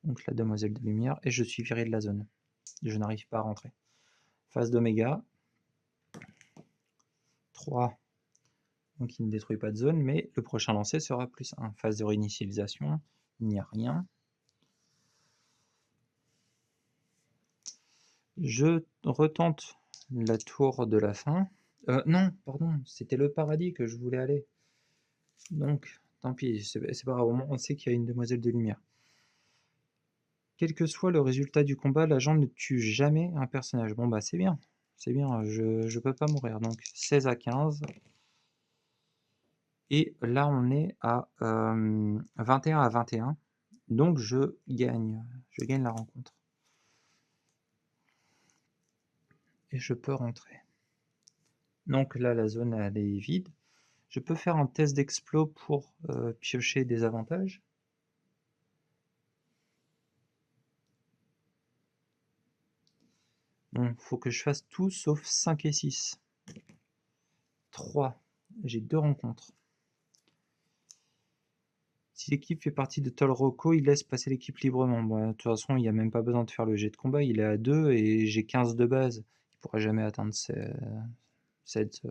Donc la demoiselle de lumière, et je suis viré de la zone. Je n'arrive pas à rentrer. Phase d'Oméga. 3. Donc il ne détruit pas de zone, mais le prochain lancer sera plus 1. Phase de réinitialisation, il n'y a rien. Je retente la tour de la fin. Non, pardon, c'était le paradis que je voulais aller. Donc, tant pis, c'est pas grave, au moins on sait qu'il y a une demoiselle de lumière. Quel que soit le résultat du combat, l'agent ne tue jamais un personnage. Bon bah c'est bien, je peux pas mourir. Donc 16 à 15. Et là on est à 21 à 21. Donc je gagne la rencontre. Et je peux rentrer. Donc là la zone elle est vide. Je peux faire un test d'explos pour piocher des avantages. Bon, faut que je fasse tout sauf 5 et 6. 3. J'ai 2 rencontres. Si l'équipe fait partie de Tolroko, il laisse passer l'équipe librement. Bon, de toute façon, il n'y a même pas besoin de faire le jet de combat. Il est à 2 et j'ai 15 de base. Il ne pourra jamais atteindre cette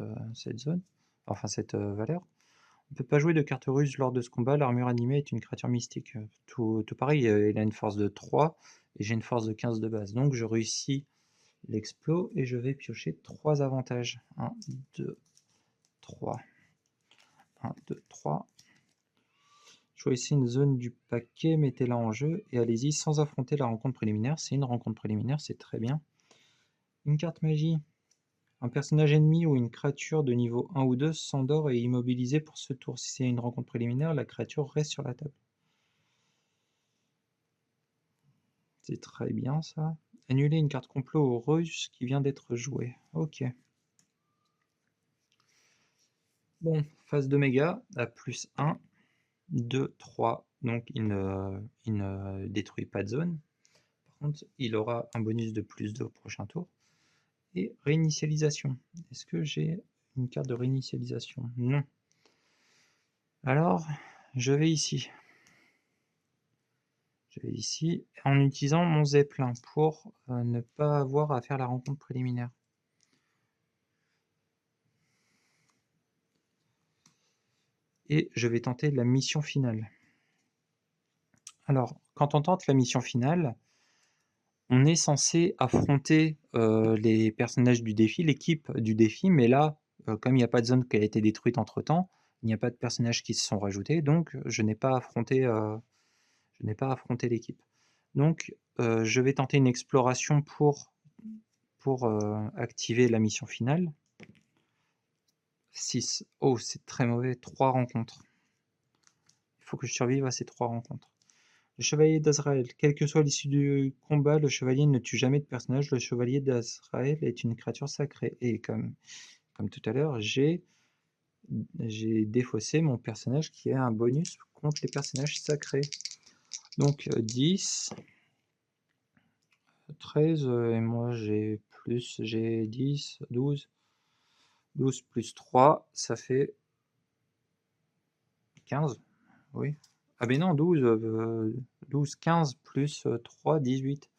zone. Enfin, cette valeur. On ne peut pas jouer de carte ruse lors de ce combat. L'armure animée est une créature mystique. Tout pareil, il a une force de 3 et j'ai une force de 15 de base. Donc je réussis l'explos et je vais piocher 3 avantages. 1, 2, 3. 1, 2, 3. Choisissez une zone du paquet, mettez-la en jeu et allez-y sans affronter la rencontre préliminaire. C'est une rencontre préliminaire, c'est très bien. Une carte magie. Un personnage ennemi ou une créature de niveau 1 ou 2 s'endort et est immobilisé pour ce tour. Si c'est une rencontre préliminaire, la créature reste sur la table. C'est très bien ça. Annuler une carte complot ou ruse qui vient d'être jouée. Ok. Bon, phase d'Oméga à plus 1, 2, 3. Donc il ne détruit pas de zone. Par contre, il aura un bonus de plus 2 au prochain tour. Et réinitialisation. Est-ce que j'ai une carte de réinitialisation? Non. Alors, je vais ici. Je vais ici en utilisant mon zeppelin pour ne pas avoir à faire la rencontre préliminaire. Et je vais tenter la mission finale. Alors, quand on tente la mission finale, on est censé affronter les personnages du défi, l'équipe du défi, mais là, comme il n'y a pas de zone qui a été détruite entre-temps, il n'y a pas de personnages qui se sont rajoutés, donc je n'ai pas affronté l'équipe. Donc, je vais tenter une exploration pour activer la mission finale. 6. Oh, c'est très mauvais. 3 rencontres. Il faut que je survive à ces 3 rencontres. Le chevalier d'Azraël. Quelle que soit l'issue du combat, le chevalier ne tue jamais de personnage. Le chevalier d'Azraël est une créature sacrée. Et comme tout à l'heure, j'ai défaussé mon personnage qui a un bonus contre les personnages sacrés. Donc 10, 13 et moi j'ai 10, 12. 12 plus 3, ça fait 15, oui. Ah mais non, 12, 15 plus 3, 18.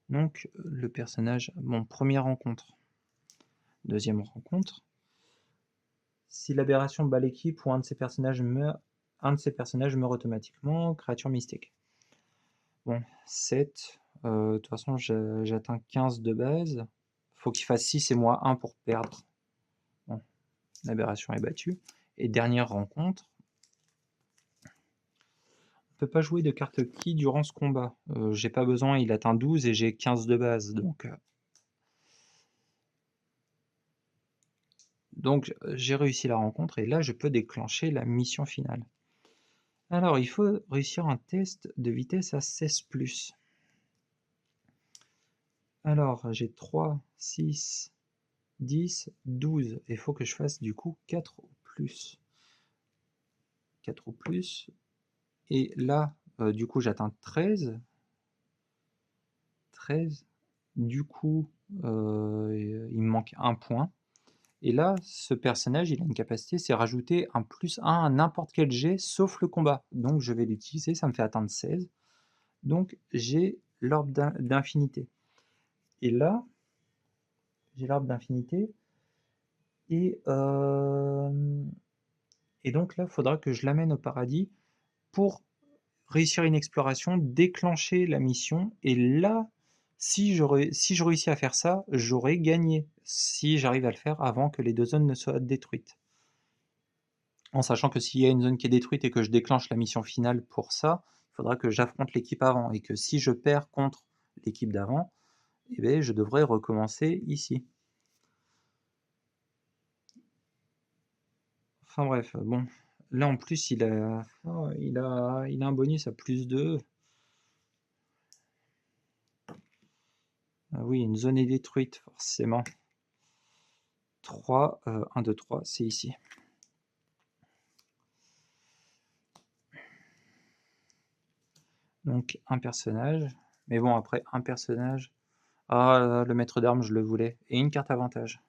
Donc le personnage, mon première rencontre. Deuxième rencontre. Si l'aberration bat l'équipe ou un de ses personnages meurt automatiquement, créature mystique. Bon, 7. De toute façon, j'atteins 15 de base. Faut qu'il fasse 6 et moi 1 pour perdre. Bon, l'aberration est battue. Et dernière rencontre. On peut pas jouer de carte ki durant ce combat. J'ai pas besoin, il atteint 12 et j'ai 15 de base. Donc j'ai réussi la rencontre et là je peux déclencher la mission finale. Alors il faut réussir un test de vitesse à 16 +. Alors j'ai 3, 6, 10, 12. Il faut que je fasse du coup 4 ou plus. 4 ou plus. Et là, du coup j'atteins 13. 13. Du coup, il me manque un point. Et là, ce personnage, il a une capacité, c'est rajouter un +1 à n'importe quel jet, sauf le combat. Donc je vais l'utiliser, ça me fait atteindre 16. Donc j'ai l'orbe d'infinité. Et là, j'ai l'orbe d'infinité. Et, et donc là, il faudra que je l'amène au paradis pour réussir une exploration, déclencher la mission. Et là, si je réussis à faire ça, j'aurai gagné. Si j'arrive à le faire avant que les deux zones ne soient détruites. En sachant que s'il y a une zone qui est détruite et que je déclenche la mission finale pour ça, il faudra que j'affronte l'équipe avant, et que si je perds contre l'équipe d'avant, eh bien, je devrais recommencer ici. Enfin bref, bon. Là en plus il a un bonus à +2. Ah oui, une zone est détruite, forcément. 3, 1, 2, 3, c'est ici. Donc un personnage. Mais bon, après un personnage. Ah, le maître d'armes, je le voulais. Et une carte avantage.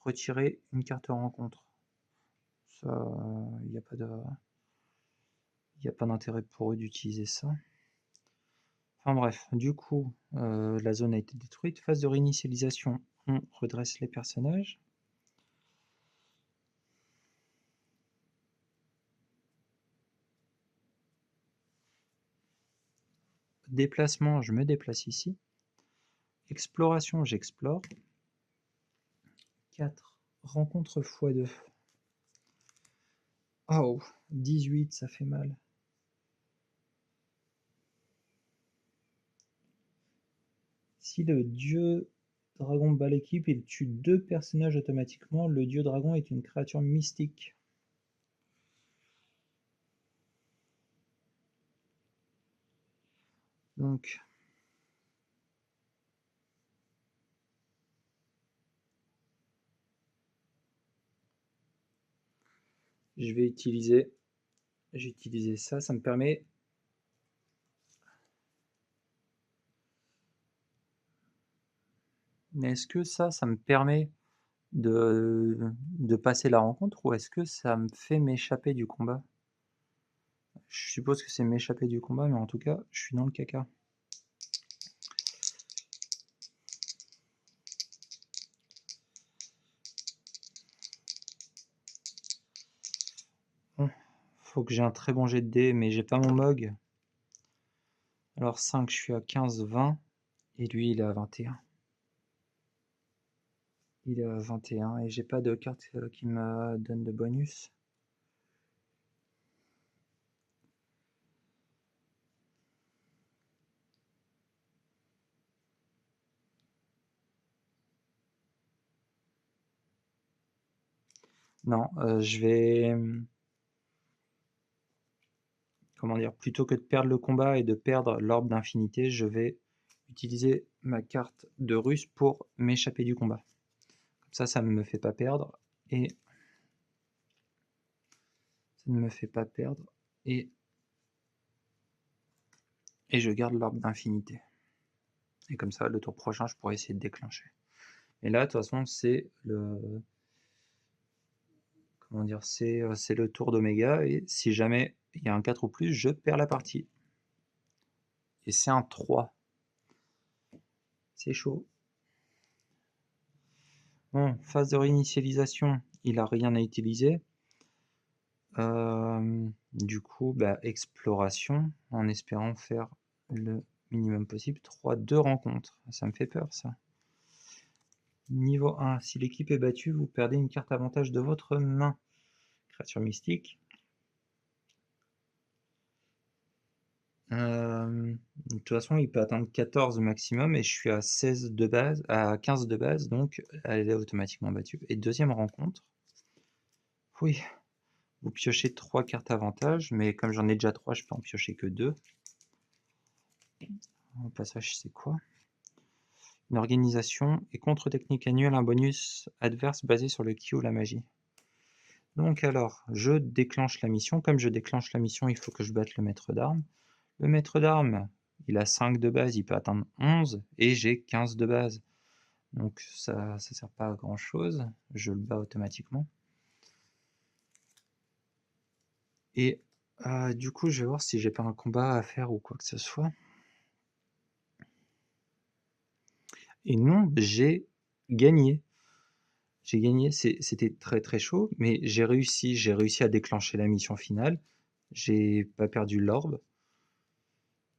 Retirer une carte rencontre. Ça, il n'y a pas d'intérêt pour eux d'utiliser ça. Enfin bref, du coup, la zone a été détruite. Phase de réinitialisation, on redresse les personnages. Déplacement, je me déplace ici. Exploration, j'explore. 4. Rencontre x2. Oh, 18, ça fait mal. Si le dieu dragon bat l'équipe, il tue 2 personnages automatiquement. Le dieu dragon est une créature mystique. Donc, je vais utiliser, j'ai utilisé ça, ça me permet mais est-ce que ça me permet de passer la rencontre ou est-ce que ça me fait m'échapper du combat? Je suppose que c'est m'échapper du combat, mais en tout cas, je suis dans le caca. Bon, faut que j'ai un très bon jet de dés, mais j'ai pas mon mog. Alors 5, je suis à 15, 20, et lui il est à 21. Il est à 21 et j'ai pas de carte qui me donne de bonus. Non, je vais... Comment dire? Plutôt que de perdre le combat et de perdre l'orbe d'infinité, je vais utiliser ma carte de russe pour m'échapper du combat. Comme ça ne me fait pas perdre. Et ça ne me fait pas perdre. Et je garde l'orbe d'infinité. Et comme ça, le tour prochain, je pourrais essayer de déclencher. Et là, de toute façon, c'est le... Comment dire? C'est le tour d'Oméga, et si jamais il y a un 4 ou plus, je perds la partie. Et c'est un 3. C'est chaud. Bon, phase de réinitialisation, il a rien à utiliser. Du coup, bah, exploration, en espérant faire le minimum possible. 2 rencontres, ça me fait peur ça. Niveau 1, si l'équipe est battue, vous perdez une carte avantage de votre main. Créature mystique. De toute façon, il peut atteindre 14 maximum et je suis à 16 de base, à 15 de base, donc elle est automatiquement battue. Et deuxième rencontre. Oui, vous piochez 3 cartes avantage, mais comme j'en ai déjà 3, je peux en piocher que 2. Au passage, c'est quoi? Une organisation et contre-technique annuelle, un bonus adverse basé sur le ki ou la magie. Donc alors, je déclenche la mission. Comme je déclenche la mission, il faut que je batte le maître d'armes. Le maître d'armes, il a 5 de base, il peut atteindre 11, et j'ai 15 de base. Donc ça sert pas à grand chose, je le bats automatiquement. Et du coup, je vais voir si j'ai pas un combat à faire ou quoi que ce soit. Et non, j'ai gagné. J'ai gagné, c'était très très chaud, mais j'ai réussi à déclencher la mission finale. J'ai pas perdu l'orbe.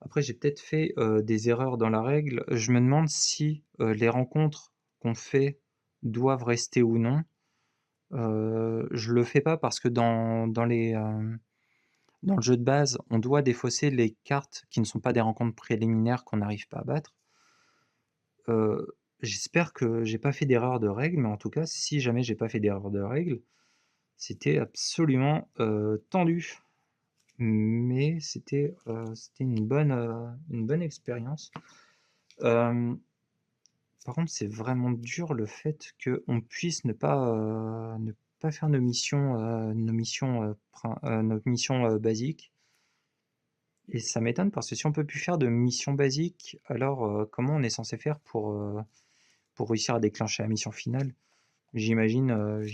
Après, j'ai peut-être fait des erreurs dans la règle. Je me demande si les rencontres qu'on fait doivent rester ou non. Je le fais pas parce que dans le jeu de base, on doit défausser les cartes qui ne sont pas des rencontres préliminaires qu'on n'arrive pas à battre. J'espère que j'ai pas fait d'erreur de règle, mais en tout cas, si jamais j'ai pas fait d'erreur de règle, c'était absolument tendu. Mais c'était une bonne expérience. Par contre, c'est vraiment dur le fait qu'on puisse ne pas faire nos missions basiques. Et ça m'étonne parce que si on peut plus faire de missions basiques, alors comment on est censé faire pour réussir à déclencher la mission finale? J'imagine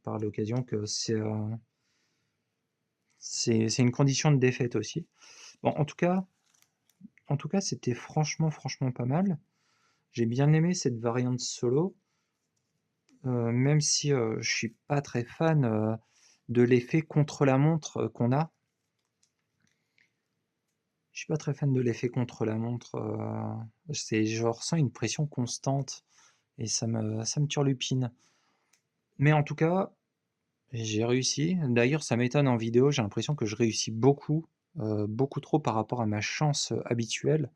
par l'occasion que c'est une condition de défaite aussi. Bon, en tout cas, c'était franchement pas mal. J'ai bien aimé cette variante solo, même si je suis pas très fan de l'effet contre-la-montre qu'on a. Je suis pas très fan de l'effet contre-la-montre. Je ressens une pression constante et ça me turlupine. Mais en tout cas, j'ai réussi. D'ailleurs, ça m'étonne en vidéo, j'ai l'impression que je réussis beaucoup trop par rapport à ma chance habituelle.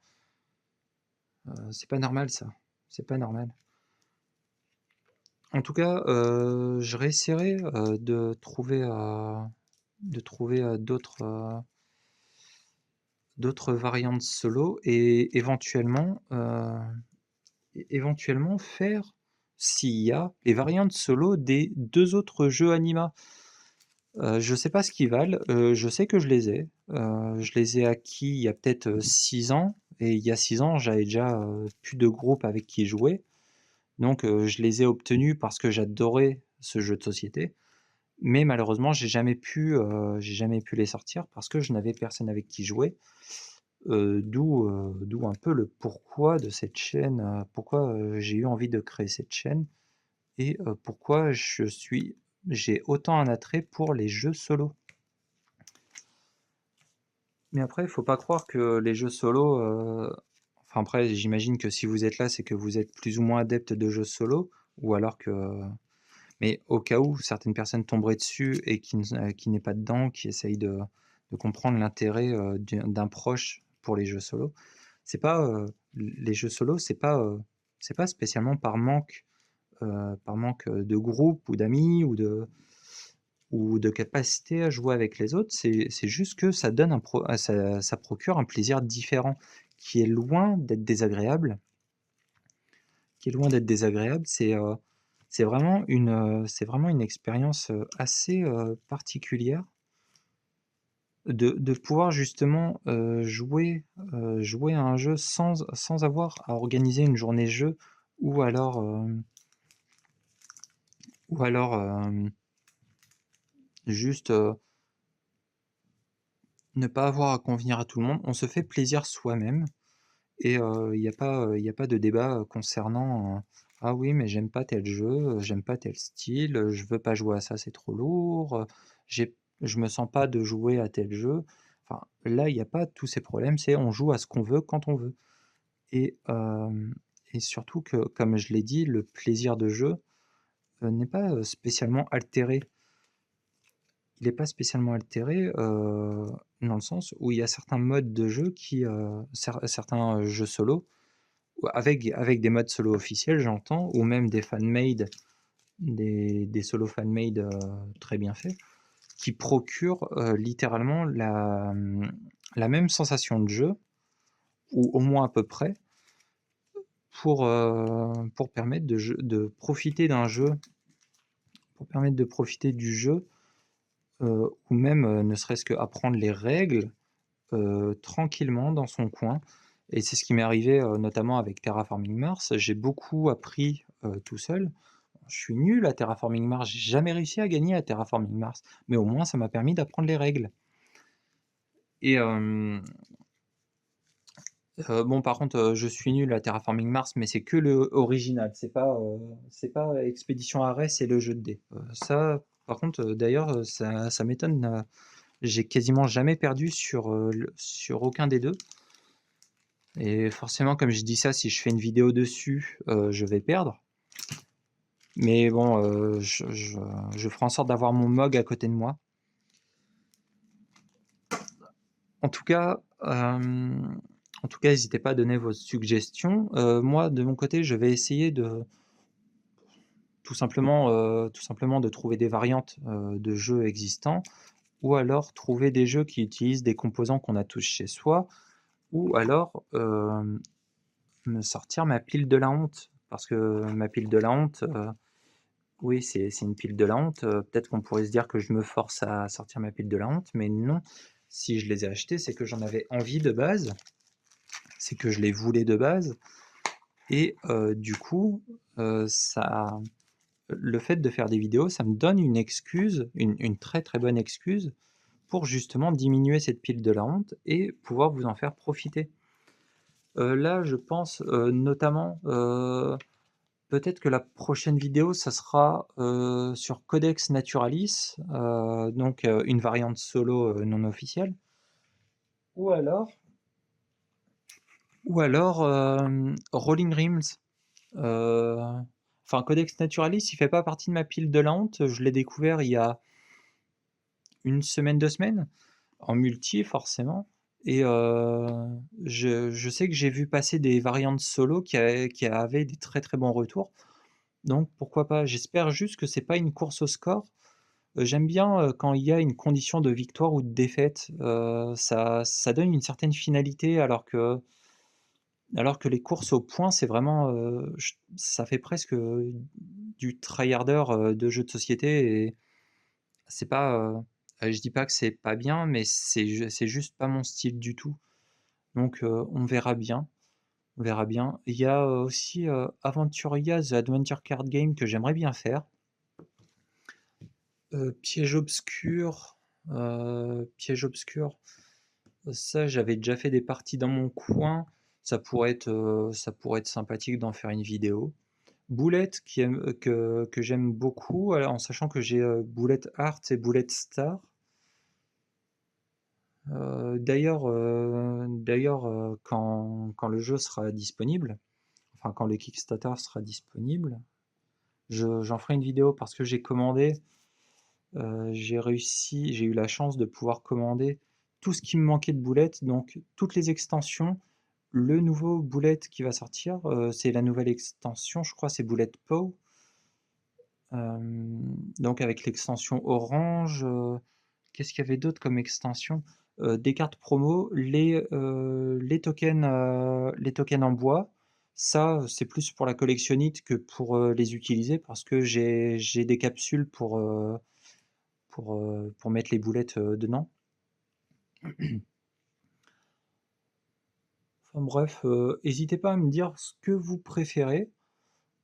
C'est pas normal ça. C'est pas normal. En tout cas, je réessayerai de trouver d'autres variantes solo et éventuellement faire, s'il y a, les variantes solo des 2 autres jeux Anima. Je sais pas ce qu'ils valent, je sais que je les ai. Je les ai acquis il y a peut-être 6 ans, et il y a 6 ans, j'avais déjà plus de groupe avec qui jouer. Donc je les ai obtenus parce que j'adorais ce jeu de société. Mais malheureusement, j'ai jamais pu les sortir parce que je n'avais personne avec qui jouer. D'où un peu le pourquoi de cette chaîne, pourquoi j'ai eu envie de créer cette chaîne et pourquoi j'ai autant un attrait pour les jeux solo. Mais après, il faut pas croire que les jeux solo, enfin après, j'imagine que si vous êtes là, c'est que vous êtes plus ou moins adepte de jeux solo, ou alors que mais au cas où certaines personnes tomberaient dessus et qui n'est pas dedans, qui essayent de comprendre l'intérêt d'un proche pour les jeux solo, c'est pas les jeux solo, c'est pas spécialement par manque de groupe ou d'amis ou de capacité à jouer avec les autres. C'est juste que ça donne ça procure un plaisir différent qui est loin d'être désagréable. Qui est loin d'être désagréable. C'est vraiment une expérience assez particulière. de pouvoir justement, jouer à un jeu sans avoir à organiser une journée jeu ou alors, ou alors, juste, ne pas avoir à convenir à tout le monde. On se fait plaisir soi-même et il y a pas de débat, concernant, «Ah oui, mais j'aime pas tel jeu, j'aime pas tel style, je veux pas jouer à ça, c'est trop lourd, j'ai je me sens pas de jouer à tel jeu». Enfin, là, il y a pas tous ces problèmes, c'est on joue à ce qu'on veut quand on veut et et surtout que, comme je l'ai dit, le plaisir de jeu, n'est pas, spécialement altéré. Il n'est pas spécialement altéré, dans le sens où il y a certains modes de jeu qui, certains jeux solo, ou avec des modes solo officiels, j'entends, ou même des fan-made, des solos fan-made, très bien faits, qui procurent, littéralement la même sensation de jeu, ou au moins à peu près, pour permettre de profiter d'un jeu, pour permettre de profiter du jeu, ou même, ne serait-ce qu'apprendre les règles, tranquillement dans son coin. Et c'est ce qui m'est arrivé, notamment avec Terraforming Mars. J'ai beaucoup appris, tout seul. Je suis nul à Terraforming Mars, j'ai jamais réussi à gagner à Terraforming Mars, mais au moins ça m'a permis d'apprendre les règles. Et bon, par contre, je suis nul à Terraforming Mars, mais c'est que le original, c'est pas Expédition Arès c'est le jeu de dés. Ça, par contre, d'ailleurs, ça m'étonne, j'ai quasiment jamais perdu sur aucun des deux. Et forcément, comme je dis ça, si je fais une vidéo dessus, je vais perdre. Mais bon, je ferai en sorte d'avoir mon Mog à côté de moi. En tout cas, n'hésitez pas à donner vos suggestions. Moi, de mon côté, je vais essayer de tout simplement de trouver des variantes, de jeux existants, ou alors trouver des jeux qui utilisent des composants qu'on a tous chez soi, ou alors, me sortir ma pile de la honte. Parce que ma pile de la honte, oui, c'est une pile de la honte. Peut-être qu'on pourrait se dire que je me force à sortir ma pile de la honte, mais non. Si je les ai achetés, c'est que j'en avais envie de base, c'est que je les voulais de base, et du coup, ça, le fait de faire des vidéos, ça me donne une excuse, une très très bonne excuse, pour justement diminuer cette pile de la honte et pouvoir vous en faire profiter. Là, je pense notamment, peut-être que la prochaine vidéo, ça sera, sur Codex Naturalis, donc une variante solo, non officielle. Ou alors Rolling Rims. Heu, enfin Codex Naturalis, il fait pas partie de ma pile de la honte. Je l'ai découvert il y a une semaine, 2 semaines, en multi forcément, et je sais que j'ai vu passer des variantes solo qui avaient des très, très bons retours. Donc pourquoi pas? J'espère juste que c'est pas une course au score. J'aime bien, quand il y a une condition de victoire ou de défaite, ça donne une certaine finalité, alors que les courses au point, c'est vraiment, ça fait presque, du tryharder, de jeu de société, et c'est pas, je dis pas que c'est pas bien, mais c'est juste pas mon style du tout. Donc on verra bien, on verra bien. Il y a, aussi, Aventuria The Adventure Card Game que j'aimerais bien faire. Piège obscur, ça j'avais déjà fait des parties dans mon coin, ça pourrait être sympathique d'en faire une vidéo. Boulette que j'aime beaucoup, alors en sachant que j'ai, Boulette Art et Boulette Star. Quand le jeu sera disponible, enfin quand le Kickstarter sera disponible, j'en ferai une vidéo parce que j'ai commandé. J'ai eu la chance de pouvoir commander tout ce qui me manquait de boulettes, donc toutes les extensions. Le nouveau boulette qui va sortir, c'est la nouvelle extension, je crois, c'est Boulette Pow. Donc avec l'extension orange, qu'est-ce qu'il y avait d'autre comme extension? Des cartes promo, les tokens en bois. Ça, c'est plus pour la collectionnite que pour les utiliser, parce que j'ai des capsules pour mettre les boulettes dedans. Enfin bref, hésitez pas à me dire ce que vous préférez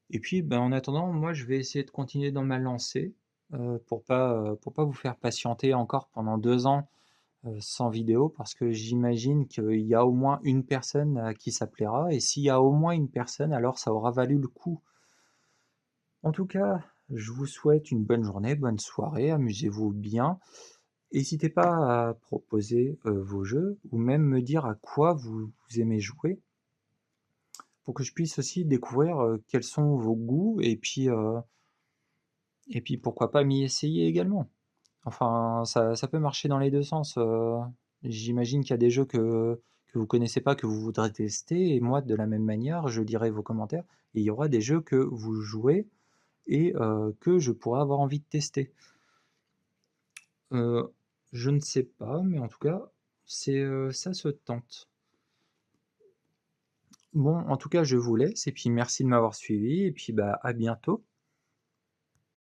et puis, ben, en attendant, moi, je vais essayer de continuer dans ma lancée, pour pas vous faire patienter encore pendant 2 ans, sans vidéo parce que j'imagine qu'il y a au moins une personne à qui ça plaira et s'il y a au moins une personne, alors ça aura valu le coup. En tout cas, je vous souhaite une bonne journée, bonne soirée, amusez-vous bien. N'hésitez pas à proposer, vos jeux ou même me dire à quoi vous aimez jouer pour que je puisse aussi découvrir, quels sont vos goûts et puis pourquoi pas m'y essayer également. Enfin, ça peut marcher dans les 2 sens, j'imagine qu'il y a des jeux que vous connaissez pas, que vous voudrez tester et moi de la même manière, je lirai vos commentaires et il y aura des jeux que vous jouez et que je pourrais avoir envie de tester. Heu, je ne sais pas, mais en tout cas, ça se tente. Bon, en tout cas, je vous laisse et puis merci de m'avoir suivi et puis, bah, à bientôt.